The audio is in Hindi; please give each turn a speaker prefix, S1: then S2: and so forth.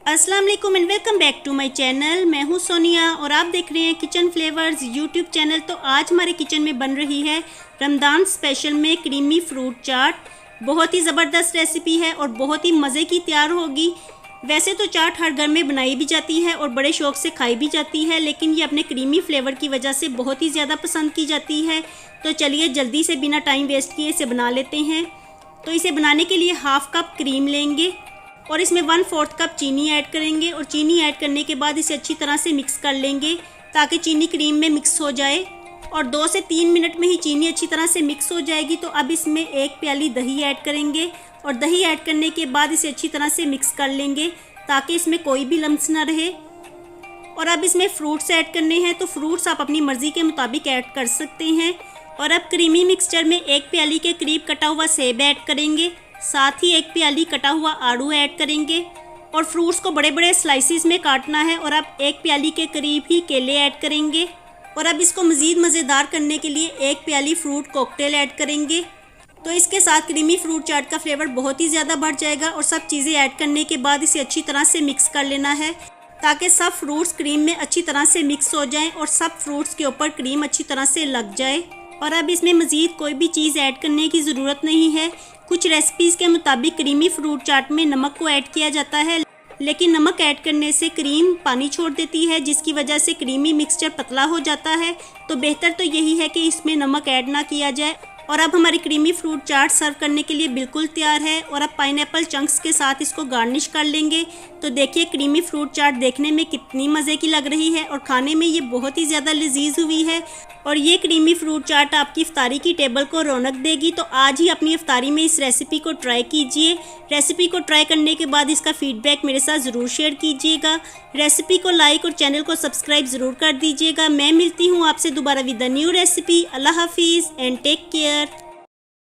S1: अस्सलाम वालेकुम and welcome back to my channel. मैं हूं सोनिया और आप देख रहे हैं किचन फ्लेवर्स यूट्यूब चैनल। तो आज हमारे किचन में बन रही है रमज़ान स्पेशल में क्रीमी फ्रूट चाट। बहुत ही ज़बरदस्त रेसिपी है और बहुत ही मज़े की तैयार होगी। वैसे तो चाट हर घर में बनाई भी जाती है और बड़े शौक़ से खाई भी जाती है, लेकिन ये अपने क्रीमी फ्लेवर की वजह से बहुत ही ज़्यादा पसंद की जाती है। तो चलिए जल्दी से बिना टाइम वेस्ट किए इसे बना लेते हैं। तो इसे बनाने के लिए हाफ़ कप क्रीम लेंगे और इसमें 1/4 कप चीनी ऐड करेंगे और चीनी ऐड करने के बाद इसे अच्छी तरह से मिक्स कर लेंगे ताकि चीनी क्रीम में मिक्स हो जाए। और 2 से 3 मिनट में ही चीनी अच्छी तरह से मिक्स हो जाएगी। तो अब इसमें 1 प्याली दही ऐड करेंगे और दही ऐड करने के बाद इसे अच्छी तरह से मिक्स कर लेंगे ताकि इसमें कोई भी लम्स ना रहे। और अब इसमें फ्रूट्स ऐड करने हैं, तो फ्रूट्स आप अपनी मर्ज़ी के मुताबिक ऐड कर सकते हैं। और अब क्रीमी मिक्सचर में 1 प्याली के करीब कटा हुआ सेब ऐड करेंगे, साथ ही 1 प्याली कटा हुआ आड़ू ऐड करेंगे और फ्रूट्स को बड़े बड़े स्लाइसिस में काटना है। और अब 1 प्याली के करीब ही केले ऐड करेंगे। और अब इसको मज़ीद मज़ेदार करने के लिए 1 प्याली फ्रूट कॉकटेल ऐड करेंगे। तो इसके साथ क्रीमी फ्रूट चाट का फ्लेवर बहुत ही ज़्यादा बढ़ जाएगा। और सब चीज़ें ऐड करने के बाद इसे अच्छी तरह से मिक्स कर लेना है ताकि सब फ्रूट्स क्रीम में अच्छी तरह से मिक्स हो जाएं और सब फ्रूट्स के ऊपर क्रीम अच्छी तरह से लग जाए। और अब इसमें मज़ीद कोई भी चीज़ ऐड करने की ज़रूरत नहीं है। कुछ रेसिपीज़ के मुताबिक क्रीमी फ्रूट चाट में नमक को ऐड किया जाता है, लेकिन नमक ऐड करने से क्रीम पानी छोड़ देती है, जिसकी वजह से क्रीमी मिक्सचर पतला हो जाता है। तो बेहतर तो यही है कि इसमें नमक ऐड ना किया जाए। और अब हमारी क्रीमी फ्रूट चाट सर्व करने के लिए बिल्कुल तैयार है। और अब पाइनएप्पल चंक्स के साथ इसको गार्निश कर लेंगे। तो देखिए क्रीमी फ्रूट चाट देखने में कितनी मज़े की लग रही है और खाने में ये बहुत ही ज़्यादा लजीज हुई है। और ये क्रीमी फ्रूट चाट आपकी इफ्तारी की टेबल को रौनक देगी। तो आज ही अपनी इफ्तारी में इस रेसिपी को ट्राई कीजिए। रेसिपी को ट्राई करने के बाद इसका फीडबैक मेरे साथ ज़रूर शेयर कीजिएगा। रेसिपी को लाइक और चैनल को सब्सक्राइब ज़रूर कर दीजिएगा। मैं मिलती हूँ आपसे दोबारा विद अ न्यू रेसिपी। अल्लाह हाफिज़ एंड टेक केयर।